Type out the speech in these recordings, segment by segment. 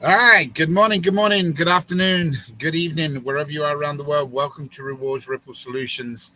All right. Good morning. Good morning. Good afternoon. Good evening, wherever you are around the world. Welcome to Rewards Ripple Solutions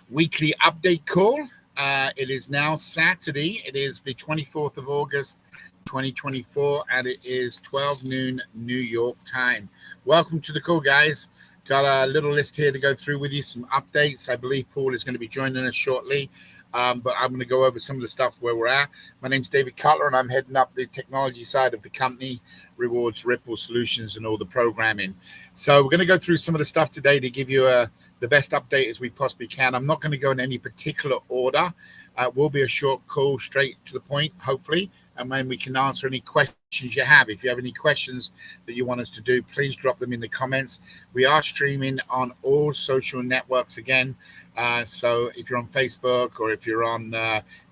weekly update call. It is now Saturday. It is the 24th of August, 2024, and it is 12 noon New York time. Welcome to the call, guys. Got a little list here to go through with you, some updates. I believe Paul is going to be joining us shortly. But I'm going to go over some of the stuff where we're at. My name's David Cutler, and I'm heading up the technology side of the company, Rewards Ripple Solutions, and all the programming. So we're going to go through some of the stuff today to give you the best update as we possibly can. I'm not going to go in any particular order. It will be a short call, straight to the point, hopefully, and then we can answer any questions you have. If you have any questions that you want us to do, please drop them in the comments. We are streaming on all social networks again. So if you're on Facebook or if you're on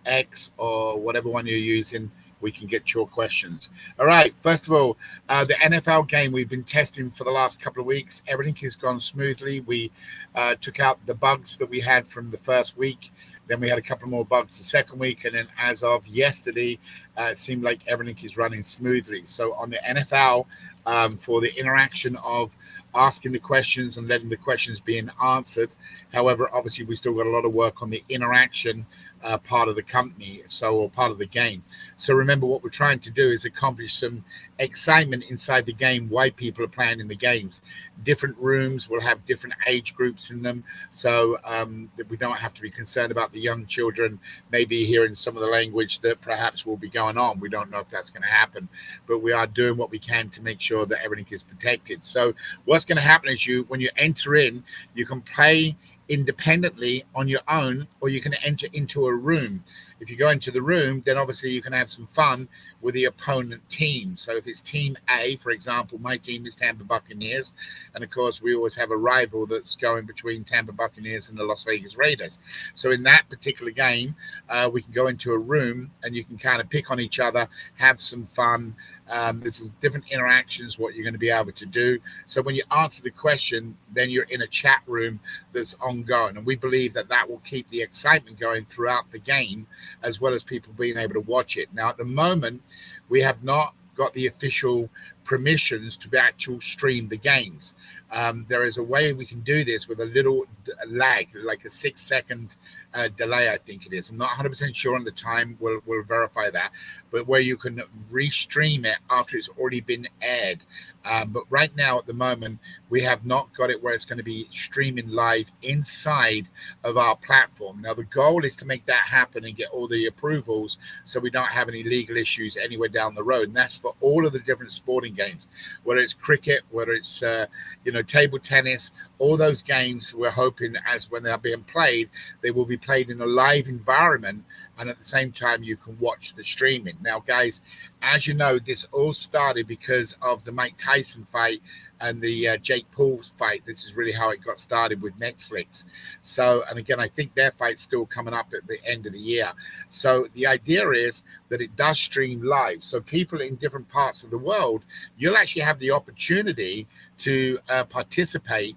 X or whatever one you're using, we can get your questions. All right. First of all, the NFL game we've been testing for the last couple of weeks. Everything has gone smoothly. We took out the bugs that we had from the first week. Then we had a couple more bugs the second week. And then as of yesterday, it seemed like everything is running smoothly. So on the NFL, for the interaction of asking the questions and letting the questions being answered. However, obviously, we still got a lot of work on the interaction part of the company, or part of the game. So remember, what we're trying to do is accomplish some excitement inside the game, why people are playing in the games. Different rooms will have different age groups in them, so that we don't have to be concerned about the young children maybe hearing some of the language that perhaps will be going on. We don't know if that's going to happen, but we are doing what we can to make sure that everything is protected. So what's going to happen is when you enter in, you can play independently on your own, or you can enter into a room. If you go into the room, then obviously you can have some fun with the opponent team. So if it's team A, for example, my team is Tampa Buccaneers, and of course we always have a rival that's going between Tampa Buccaneers and the Las Vegas Raiders. So in that particular game, we can go into a room and you can kind of pick on each other, have some fun. This is different interactions, what you're going to be able to do. So when you answer the question, then you're in a chat room that's ongoing. And we believe that that will keep the excitement going throughout the game, as well as people being able to watch it. Now, at the moment, we have not got the official permissions to actually stream the games. There is a way we can do this with a little lag, like a 6-second delay, I think it is. I'm not 100% sure on the time. We'll verify that. But where you can restream it after it's already been aired. But right now, at the moment, we have not got it where it's going to be streaming live inside of our platform. Now, the goal is to make that happen and get all the approvals so we don't have any legal issues anywhere down the road. And that's for all of the different sporting games, whether it's cricket, whether it's table tennis, all those games. We're hoping as when they're being played, they will be played in a live environment, and at the same time you can watch the streaming. Now, guys, as you know, this all started because of the Mike Tyson fight and the Jake Paul fight. This is really how it got started with Netflix. So, and again, I think their fight's still coming up at the end of the year. So the idea is that it does stream live. So people in different parts of the world, you'll actually have the opportunity to participate,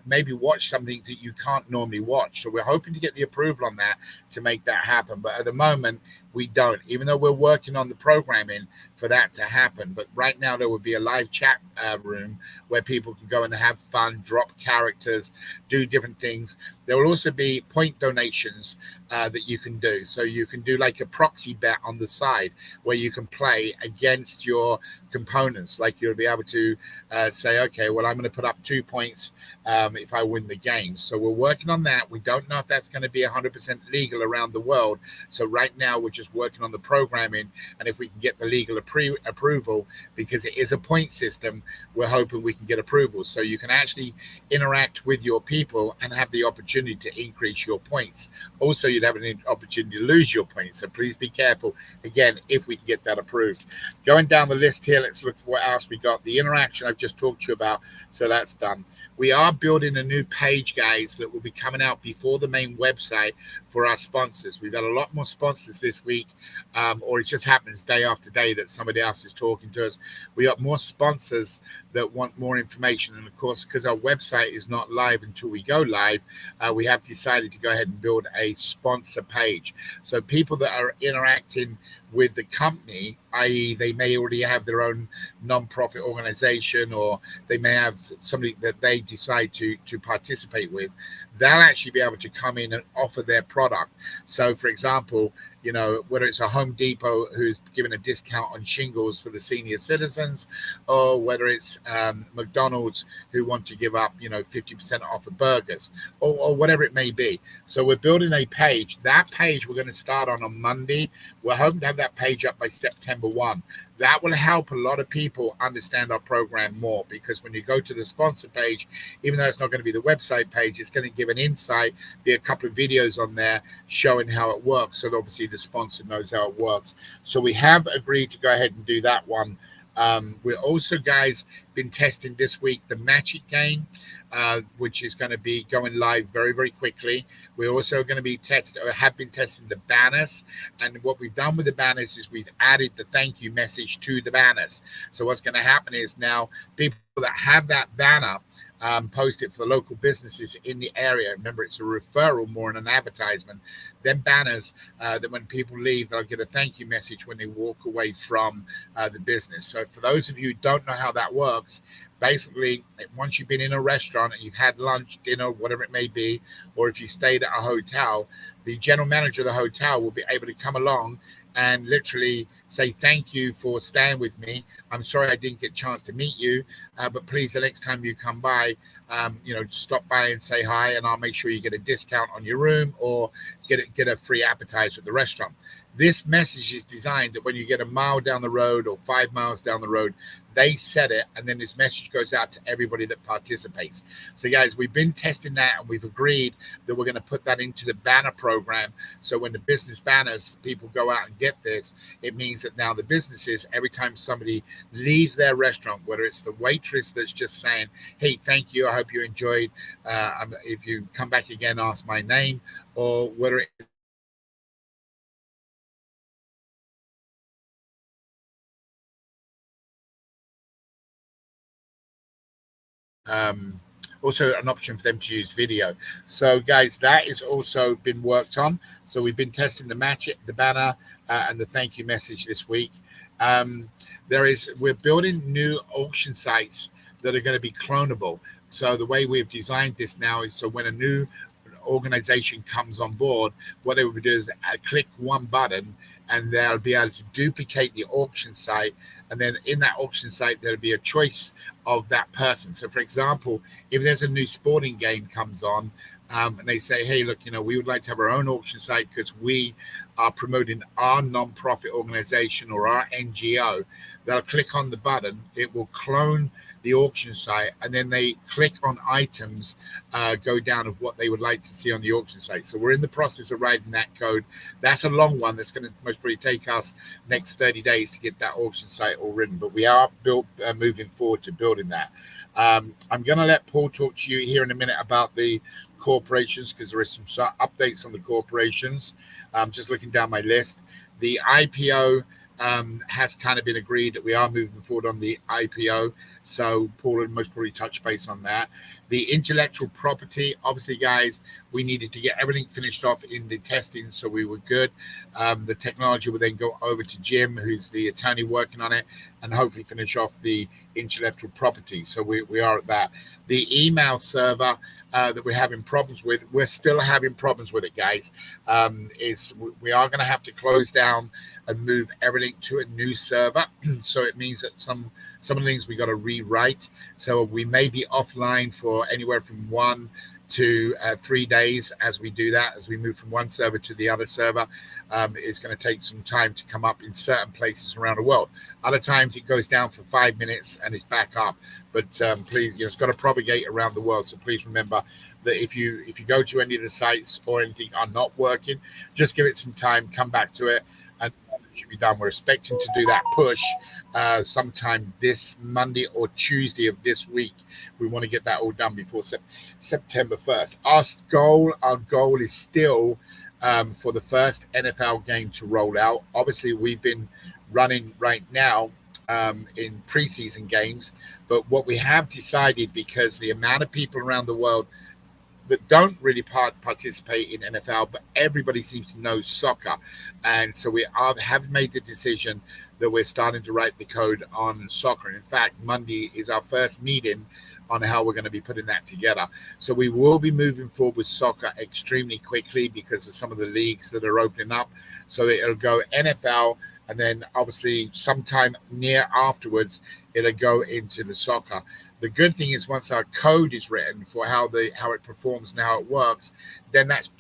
maybe watch something that you can't normally watch. So we're hoping to get the approval on that to make that happen. But at the moment, we don't, even though we're working on the programming for that to happen. But right now, there will be a live chat room where people can go and have fun, drop characters, do different things. There will also be point donations that you can do. So you can do like a proxy bet on the side where you can play against your components. Like you'll be able to say, okay, well, I'm going to put up 2 points if I win the game. So we're working on that. We don't know if that's going to be 100% legal around the world. So right now we're just working on the programming, and if we can get the legal approval, because it is a point system, we're hoping we can get approval so you can actually interact with your people and have the opportunity to increase your points. Also, you'd have an opportunity to lose your points, so please be careful again if we can get that approved. Going down the list here, let's look at what else we got. The interaction I've just talked to you about, so that's done. We are building a new page, guys, that will be coming out before the main website for our sponsors. We've got a lot more sponsors this week, or it just happens day after day that somebody else is talking to us. We got more sponsors that want more information. And of course, because our website is not live until we go live, we have decided to go ahead and build a sponsor page. So people that are interacting with the company, i.e. they may already have their own non-profit organization, or they may have somebody that they decide to participate with, they'll actually be able to come in and offer their product. So for example, whether it's a Home Depot who's giving a discount on shingles for the senior citizens, or whether it's McDonald's who want to give up 50% off of burgers, or whatever it may be. So we're building a page. That page we're going to start on Monday. We're hoping to have that page up by September 1. That will help a lot of people understand our program more, because when you go to the sponsor page, even though it's not going to be the website page, it's going to give an insight, be a couple of videos on there showing how it works, so that obviously the sponsor knows how it works. So we have agreed to go ahead and do that one. We're also, guys, been testing this week the Match It game, which is going to be going live very, very quickly. We're also going to be have been testing the banners. And what we've done with the banners is we've added the thank you message to the banners. So what's going to happen is now people that have that banner, post it for the local businesses in the area. Remember, it's a referral more than an advertisement. Then banners that when people leave, they'll get a thank you message when they walk away from the business. So for those of you who don't know how that works, basically, once you've been in a restaurant and you've had lunch, dinner, whatever it may be, or if you stayed at a hotel, the general manager of the hotel will be able to come along and literally say, thank you for staying with me. I'm sorry I didn't get a chance to meet you, but please, the next time you come by, stop by and say hi, and I'll make sure you get a discount on your room, or get a free appetizer at the restaurant. This message is designed that when you get a mile down the road or 5 miles down the road, they set it, and then this message goes out to everybody that participates. So guys, we've been testing that, and we've agreed that we're going to put that into the banner program. So when the business banners, people go out and get this, it means that now the businesses, every time somebody leaves their restaurant, whether it's the waitress that's just saying, hey, thank you, I hope you enjoyed, if you come back again, ask my name, or whether it's also an option for them to use video. So guys, that is also been worked on. So we've been testing the banner, and the thank you message this week. We're building new auction sites that are going to be clonable. So the way we've designed this now is, so when a new organization comes on board, what they would do is click one button, and they'll be able to duplicate the auction site. And then in that auction site, there'll be a choice of that person. So for example, if there's a new sporting game comes on, and they say, hey, look, we would like to have our own auction site because we are promoting our non-profit organization or our NGO, they'll click on the button. It will clone the auction site, and then they click on items, go down of what they would like to see on the auction site. So we're in the process of writing that code. That's a long one. That's going to most probably take us next 30 days to get that auction site all written, but we are moving forward to building that. I'm going to let Paul talk to you here in a minute about the corporations, because there is some updates on the corporations. I'm just looking down my list. The IPO has kind of been agreed that we are moving forward on the IPO. So Paul will most probably touch base on that. The intellectual property, obviously, guys, we needed to get everything finished off in the testing, so we were good. The technology will then go over to Jim, who's the attorney working on it, and hopefully finish off the intellectual property. So we are at that. The email server that we're having problems with, we're still having problems with it, guys. We are going to have to close down and move everything to a new server. So it means that some of the things we got to rewrite. So we may be offline for anywhere from 1 to 3 days as we do that, as we move from one server to the other server. It's going to take some time to come up in certain places around the world. Other times it goes down for 5 minutes and it's back up. But please, it's got to propagate around the world. So please remember that if you go to any of the sites or anything are not working, just give it some time, come back to it, and it should be done. We're expecting to do that push sometime this Monday or Tuesday of this week. We want to get that all done before September 1st. Our goal is still for the first NFL game to roll out. Obviously, we've been running right now in preseason games. But what we have decided, because the amount of people around the world that don't really participate in NFL, but everybody seems to know soccer, and so we have made the decision that we're starting to write the code on soccer. And in fact, Monday is our first meeting on how we're going to be putting that together. So we will be moving forward with soccer extremely quickly because of some of the leagues that are opening up. So it'll go NFL, and then obviously sometime near afterwards, it'll go into the soccer. The good thing is once our code is written for how it performs and how it works, then that's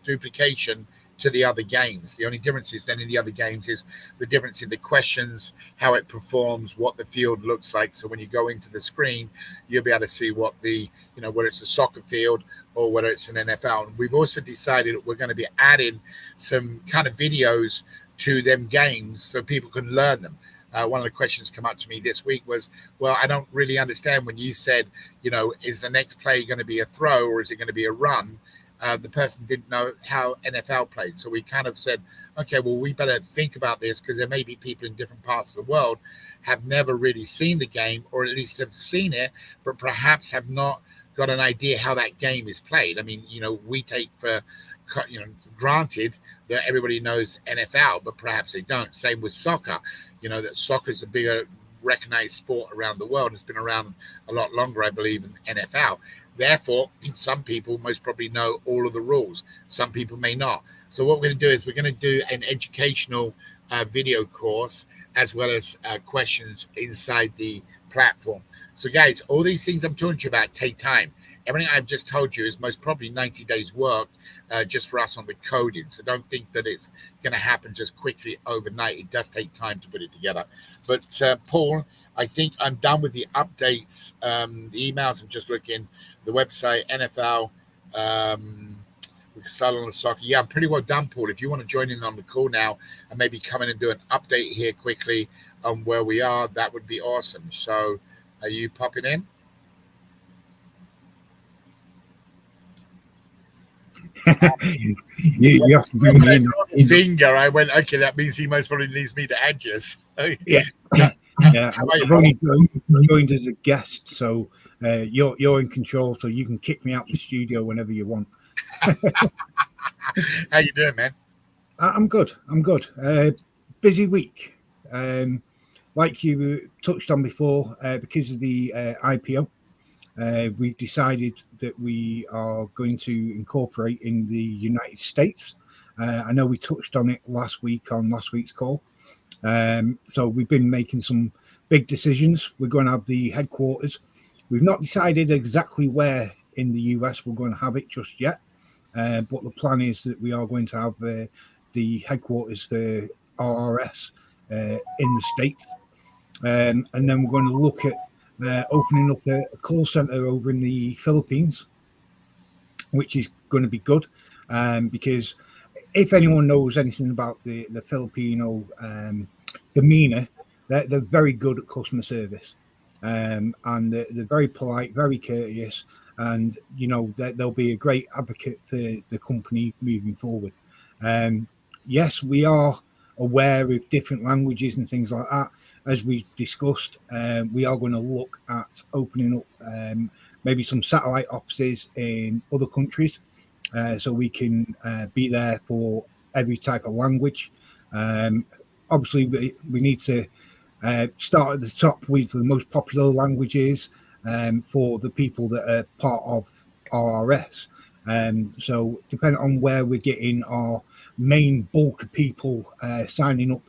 duplication to the other games. The only difference is then in the other games is the difference in the questions, how it performs, what the field looks like. So when you go into the screen, you'll be able to see what whether it's a soccer field or whether it's an NFL. And we've also decided that we're going to be adding some kind of videos to them games so people can learn them. One of the questions come up to me this week was, well, I don't really understand when you said, is the next play going to be a throw or is it going to be a run? The person didn't know how NFL played. So we kind of said, okay, well, we better think about this because there may be people in different parts of the world have never really seen the game, or at least have seen it, but perhaps have not got an idea how that game is played. I mean, we take for granted that everybody knows NFL, but perhaps they don't. Same with soccer. That soccer is a bigger recognized sport around the world. It's been around a lot longer, I believe, than NFL. Therefore, some people most probably know all of the rules. Some people may not. So what we're going to do is we're going to do an educational video course as well as questions inside the platform. So guys, all these things I'm talking to you about take time. Everything I've just told you is most probably 90 days work just for us on the coding. So don't think that it's going to happen just quickly overnight. It does take time to put it together. But Paul, I think I'm done with the updates. The emails, I'm just looking, the website, NFL. We can start on the soccer. Yeah, I'm pretty well done, Paul. If you want to join in on the call now and maybe come in and do an update here quickly on where we are, that would be awesome. So are you popping in? you have to bring me in. Finger, I went, okay, that means he most probably needs me to add you. Yeah. I've only joined as a guest, so you're in control, so you can kick me out the studio whenever you want. How you doing, man? I'm good. Busy week. Like you touched on before, because of the IPO, we've decided that we are going to incorporate in the United States. I know we touched on it last week on last week's call. So we've been making some big decisions. We're going to have the headquarters. We've not decided exactly where in the US we're going to have it just yet. But the plan is that we are going to have the headquarters for RRS in the States. And then we're going to look at opening up a call center over in the Philippines, which is going to be good because if anyone knows anything about the Filipino demeanor, they're very good at customer service, and they're very polite, very courteous, and they'll be a great advocate for the company moving forward. Yes, we are aware of different languages and things like that. As we discussed, we are going to look at opening up maybe some satellite offices in other countries, so we can be there for every type of language. Obviously, we need to start at the top with the most popular languages for the people that are part of RRS. So depending on where we're getting our main bulk of people signing up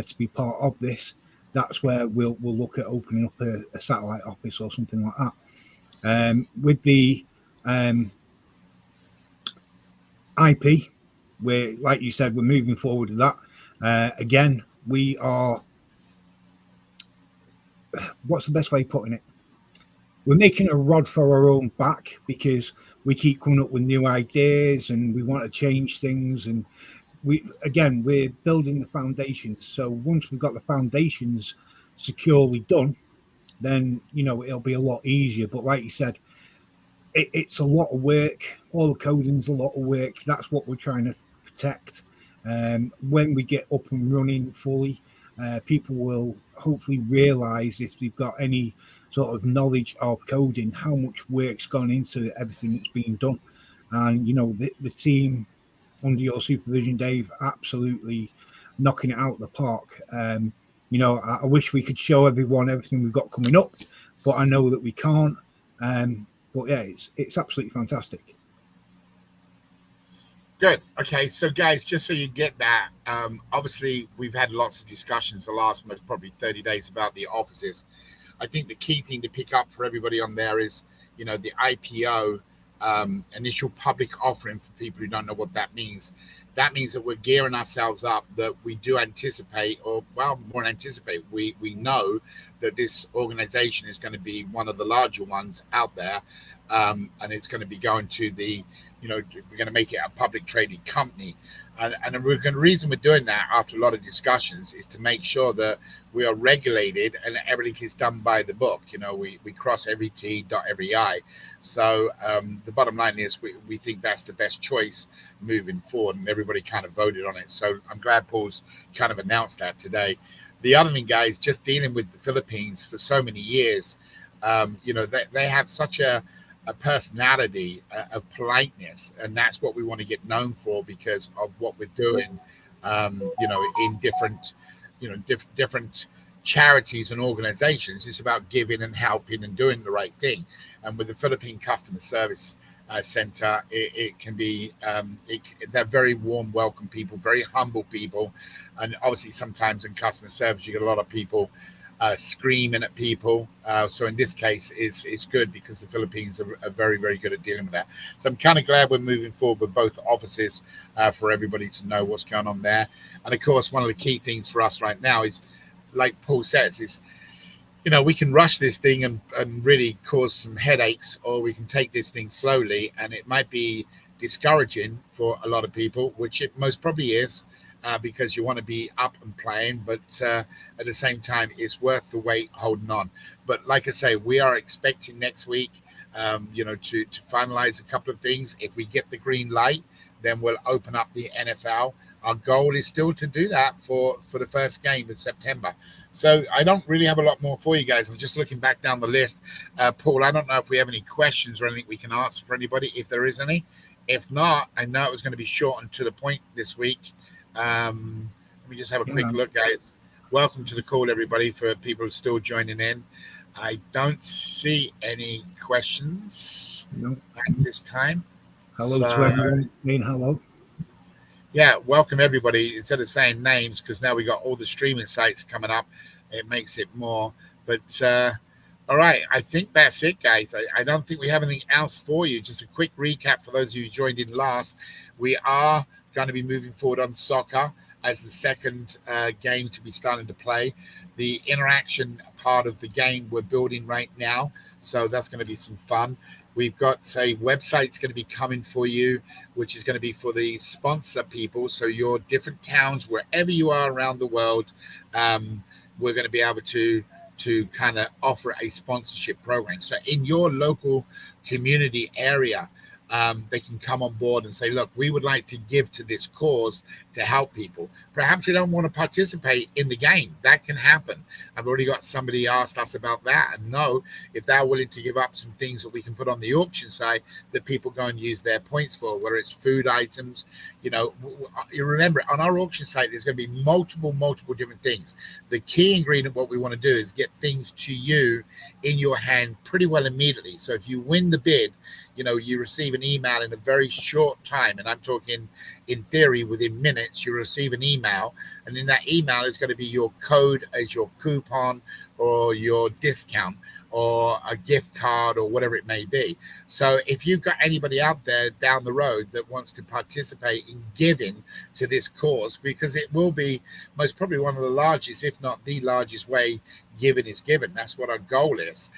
to be part of this, that's where we'll look at opening up a satellite office or something like that. With the IP, we're, like you said, we're moving forward with that. Again, we are, what's the best way of putting it? We're making a rod for our own back because we keep coming up with new ideas and we want to change things. And we're building the foundations. So once we've got the foundations securely done, then, it'll be a lot easier. But like you said, it's a lot of work. All the coding's a lot of work. That's what we're trying to protect. When we get up and running fully, people will hopefully realize, if they've got any sort of knowledge of coding, how much work's gone into everything that's being done. And the team under your supervision, Dave, absolutely knocking it out of the park. I wish we could show everyone everything we've got coming up, but I know that we can't. But yeah, it's absolutely fantastic. Good. Okay, so guys, just so you get that, obviously we've had lots of discussions the last most probably 30 days about the offices. I think the key thing to pick up for everybody on there is, the IPO, initial public offering. For people who don't know what that means, that means that we're gearing ourselves up, that we do anticipate, or more than anticipate, we know that this organization is going to be one of the larger ones out there, and it's going to be going to the, we're going to make it a public traded company. And the reason we're doing that, after a lot of discussions, is to make sure that we are regulated and everything is done by the book. We cross every T, dot every I. So the bottom line is we think that's the best choice moving forward, and everybody kind of voted on it. So I'm glad Paul's kind of announced that today. The other thing, guys, just dealing with the Philippines for so many years, they have such a personality of politeness, and that's what we want to get known for because of what we're doing, in different charities and organizations. It's about giving and helping and doing the right thing. And with the Philippine Customer Service Center, it can be, they're very warm, welcome people, very humble people. And obviously sometimes in customer service, you get a lot of people screaming at people. So in this case, it's good because the Philippines are very, very good at dealing with that. So I'm kind of glad we're moving forward with both offices for everybody to know what's going on there. And of course, one of the key things for us right now is, like Paul says, is, we can rush this thing and really cause some headaches, or we can take this thing slowly, and it might be discouraging for a lot of people, which it most probably is. Because you want to be up and playing, but at the same time, it's worth the wait holding on. But like I say, we are expecting next week, to finalize a couple of things. If we get the green light, then we'll open up the NFL. Our goal is still to do that for the first game in September. So I don't really have a lot more for you guys. I'm just looking back down the list. Paul, I don't know if we have any questions or anything we can answer for anybody, if there is any. If not, I know it was going to be short and to the point this week. Let me just have a quick look, guys. Welcome to the call, everybody, for people who are still joining in. I don't see any questions at this time. Hello to everyone. Hello. Yeah, welcome everybody. Instead of saying names, because now we got all the streaming sites coming up, it makes it more. But all right, I think that's it, guys. I don't think we have anything else for you. Just a quick recap for those of you who joined in last. We are going to be moving forward on soccer as the second game to be starting to play. The interaction part of the game we're building right now, so that's going to be some fun. We've got a website that's going to be coming for you, which is going to be for the sponsor people. So your different towns, wherever you are around the world, we're going to be able to kind of offer a sponsorship program. So in your local community area, they can come on board and say, look, we would like to give to this cause to help people. Perhaps you don't want to participate in the game. That can happen. I've already got somebody asked us about that. And no, if they're willing to give up some things that we can put on the auction site that people go and use their points for, whether it's food items, you remember on our auction site, there's going to be multiple different things. The key ingredient, what we want to do is get things to you in your hand pretty well immediately. So if you win the bid, you receive an email in a very short time, and I'm talking in theory within minutes. You receive an email, and in that email is going to be your code as your coupon or your discount or a gift card or whatever it may be. So if you've got anybody out there down the road that wants to participate in giving to this cause, because it will be most probably one of the largest, if not the largest way giving is given. That's what our goal is.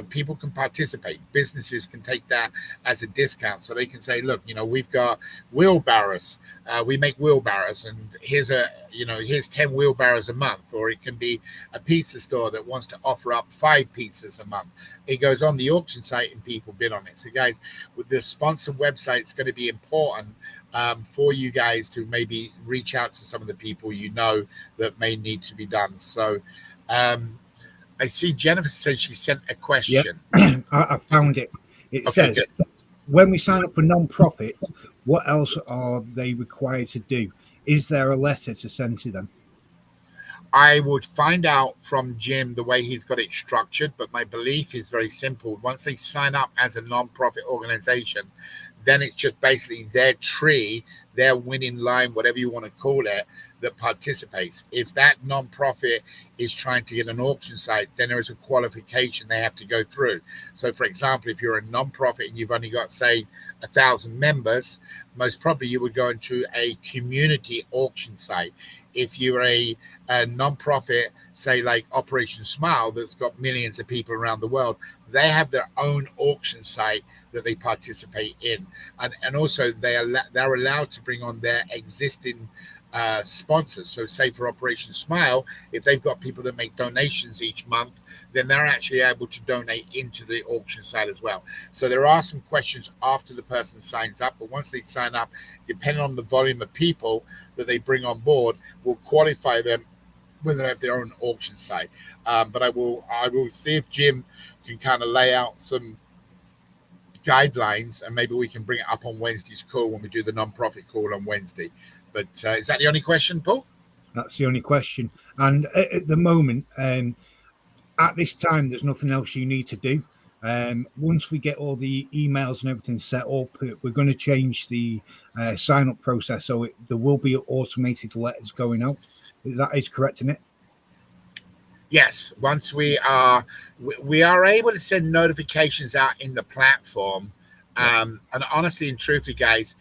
People can participate. Businesses can take that as a discount. So they can say, look, we've got wheelbarrows. We make wheelbarrows, and here's 10 wheelbarrows a month. Or it can be a pizza store that wants to offer up 5 pizzas a month. It goes on the auction site and people bid on it. So guys, with the sponsor website, it's going to be important for you guys to maybe reach out to some of the people you know that may need to be done. So I see Jennifer said she sent a question. I found it. It Okay, says, good. when we sign up for non-profit, what else are they required to do? Is there a letter to send to them? I would find out from Jim the way he's got it structured, but my belief is very simple. Once they sign up as a non-profit organization, then it's just basically their tree, their winning line, whatever you want to call it, that participates. If that non-profit is trying to get an auction site, then there is a qualification they have to go through. So, for example, if you're a non-profit and you've only got, say, 1,000 members, most probably you would go into a community auction site. If you're a non-profit, say like Operation Smile, that's got millions of people around the world, they have their own auction site that they participate in, and also they're allowed to bring on their existing sponsors. So say for Operation Smile, if they've got people that make donations each month, then they're actually able to donate into the auction site as well. So there are some questions after the person signs up, but once they sign up, depending on the volume of people that they bring on board, will qualify them whether they have their own auction site. But I will see if Jim can kind of lay out some guidelines, and maybe we can bring it up on Wednesday's call when we do the non-profit call on Wednesday. But is that the only question, Paul? That's the only question. And at the moment, at this time, there's nothing else you need to do. Once we get all the emails and everything set up, we're going to change the sign-up process, so there will be automated letters going out. That is correct, isn't it? Yes. Once we are able to send notifications out in the platform. And honestly and truthfully, guys,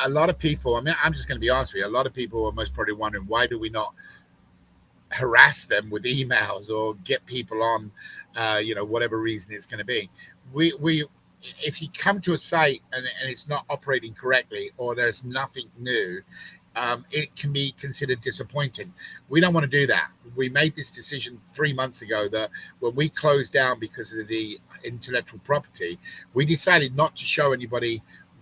a lot of people, I mean, I'm just going to be honest with you, a lot of people are most probably wondering, why do we not harass them with emails or get people on, whatever reason it's going to be. If you come to a site and it's not operating correctly, or there's nothing new, it can be considered disappointing. We don't want to do that. We made this decision 3 months ago that when we closed down because of the intellectual property, we decided not to show anybody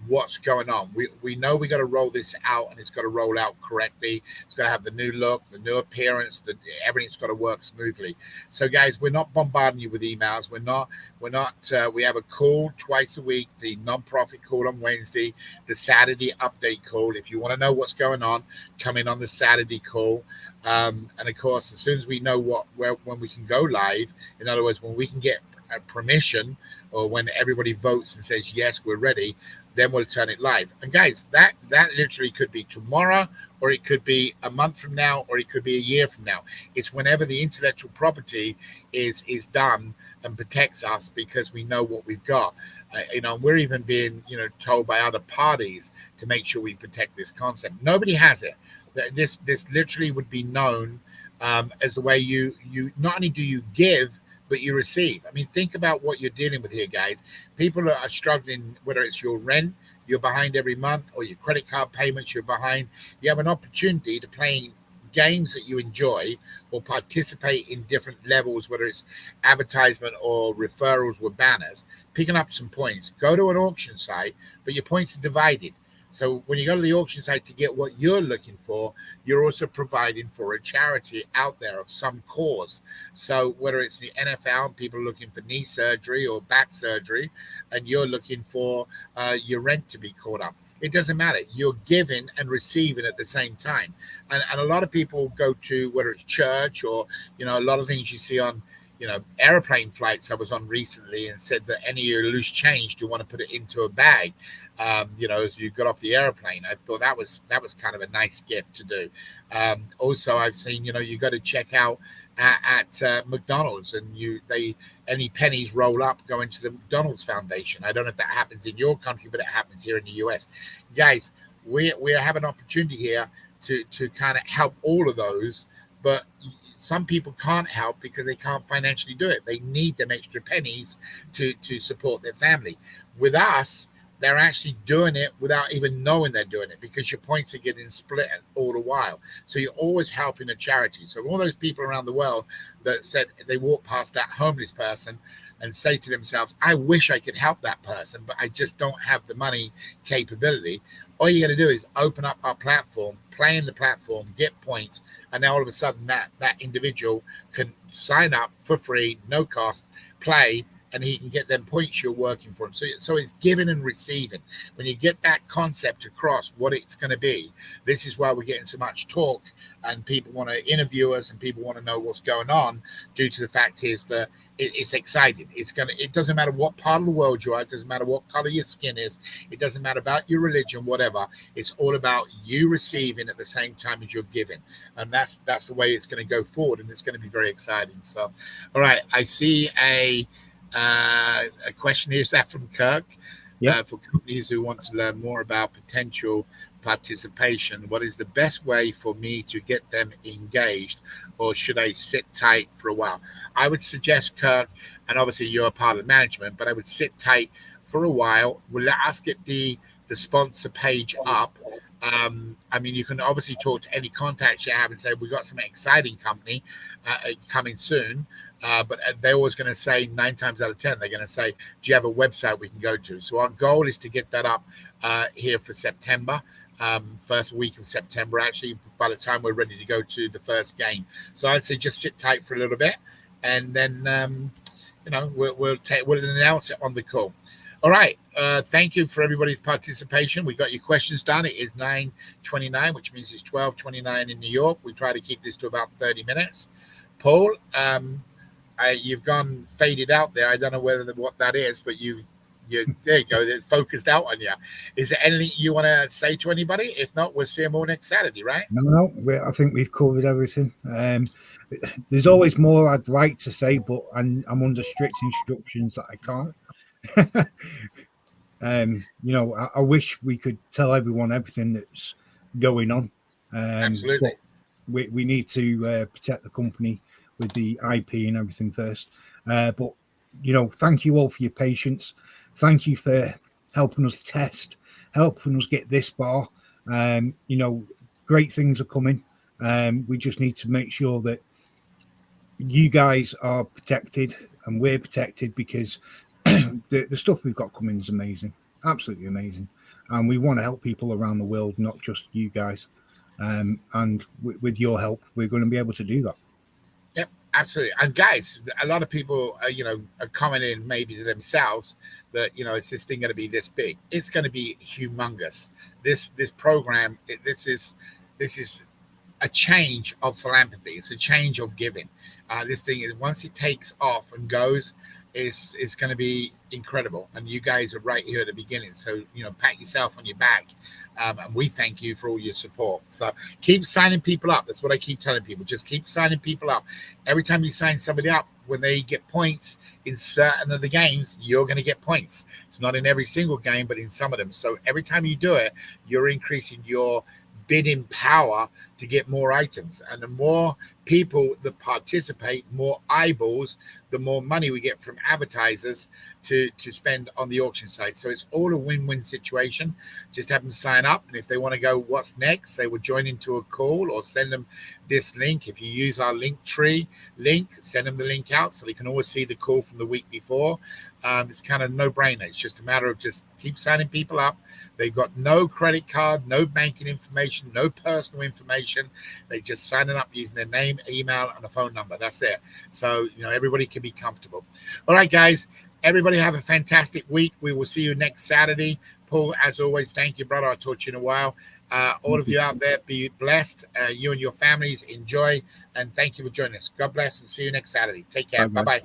what's going on. We know we got to roll this out, and it's got to roll out correctly. It's got to have the new look, the new appearance, everything's got to work smoothly. So guys, we're not bombarding you with emails. We have a call twice a week, the non-profit call on Wednesday, the Saturday update call. If you want to know what's going on, come in on the Saturday call. And of course, as soon as we know when we can go live, in other words, when we can get permission, or when everybody votes and says yes, we're ready, then we'll turn it live. And guys, that literally could be tomorrow, or it could be a month from now, or it could be a year from now. It's whenever the intellectual property is done and protects us, because we know what we've got. We're even being told by other parties to make sure we protect this concept. Nobody has it. This literally would be known as the way you not only do you give, but you receive. I mean, think about what you're dealing with here, guys. People are struggling, whether it's your rent, you're behind every month, or your credit card payments, you're behind. You have an opportunity to play games that you enjoy, or participate in different levels, whether it's advertisement or referrals with banners, picking up some points. Go to an auction site, but your points are divided. So when you go to the auction site to get what you're looking for, you're also providing for a charity out there of some cause. So whether it's the NFL, people looking for knee surgery or back surgery, and you're looking for your rent to be caught up, it doesn't matter. You're giving and receiving at the same time. And a lot of people go to, whether it's church or, a lot of things you see on, airplane flights I was on recently, and said that any of your loose change, do you want to put it into a bag? As you got off the airplane. I thought that was kind of a nice gift to do. Also, I've seen, you got to check out at McDonald's, and any pennies roll up go into the McDonald's Foundation. I don't know if that happens in your country, but it happens here in the US. Guys, we have an opportunity here to kind of help all of those, but some people can't help because they can't financially do it. They need them extra pennies to support their family. With us, they're actually doing it without even knowing they're doing it, because your points are getting split all the while. So you're always helping a charity. So all those people around the world that said they walked past that homeless person, and say to themselves, I wish I could help that person, but I just don't have the money capability. All you got to do is open up our platform, play in the platform, get points, and now all of a sudden that individual can sign up for free, no cost, play, and he can get them points you're working for him. So it's giving and receiving. When you get that concept across, what it's going to be, this is why we're getting so much talk, and people want to interview us, and people want to know what's going on, due to the fact is that it's exciting. It doesn't matter what part of the world you are. It doesn't matter what color your skin is. It doesn't matter about your religion, whatever. It's all about you receiving at the same time as you're giving. And that's the way it's going to go forward. And it's going to be very exciting. So, all right. I see a question here. Is that from Kirk? Yeah. For companies who want to learn more about potential participation, what is the best way for me to get them engaged, or should I sit tight for a while? I would suggest, Kirk, and obviously you're a part of management, but I would sit tight for a while. We'll let us get the sponsor page up. I mean, you can obviously talk to any contacts you have and say, we've got some exciting company coming soon. But they're always going to say 9 times out of 10, they're going to say, do you have a website we can go to? So our goal is to get that up here for September, first week of September, actually, by the time we're ready to go to the first game. So I'd say just sit tight for a little bit, and then, we'll announce it on the call. All right. Thank you for everybody's participation. We got your questions done. It is 9:29, which means it's 12:29 in New York. We try to keep this to about 30 minutes. Paul, you've gone faded out there. I don't know what that is, but you there you go. It's focused out on you. Is there anything you want to say to anybody? If not, we'll see them all next Saturday, right? No. I think we've covered everything. There's always more I'd like to say, but I'm under strict instructions that I can't. I wish we could tell everyone everything that's going on. Absolutely. But we need to protect the company with the IP and everything first. But thank you all for your patience. Thank you for helping us test, helping us get this far. Great things are coming. We just need to make sure that you guys are protected and we're protected, because the stuff we've got coming is amazing, absolutely amazing. And we want to help people around the world, not just you guys. And with your help, we're going to be able to do that. Yep, absolutely. And guys, a lot of people, are commenting maybe to themselves that, is this thing going to be this big? It's going to be humongous. This program, this is a change of philanthropy. It's a change of giving. This thing is, once it takes off and goes, it's going to be incredible. And you guys are right here at the beginning. So, pat yourself on your back. And we thank you for all your support. So keep signing people up. That's what I keep telling people. Just keep signing people up. Every time you sign somebody up, when they get points in certain of the games, you're going to get points. It's not in every single game, but in some of them. So every time you do it, you're increasing your bidding power to get more items. And the more people that participate, more eyeballs, the more money we get from advertisers to spend on the auction site. So it's all a win-win situation. Just have them sign up, and if they want to go what's next, they will join into a call or send them this link. If you use our Linktree link, send them the link out so they can always see the call from the week before. It's kind of no-brainer. It's just a matter of just keep signing people up. They've got no credit card, no banking information, no personal information. They just sign it up using their name, email, and a phone number. That's it. So, everybody can be comfortable. All right, guys. Everybody have a fantastic week. We will see you next Saturday. Paul, as always, thank you, brother. I'll talk to you in a while. All of you out there, be blessed. You and your families enjoy. And thank you for joining us. God bless, and see you next Saturday. Take care. Bye-bye.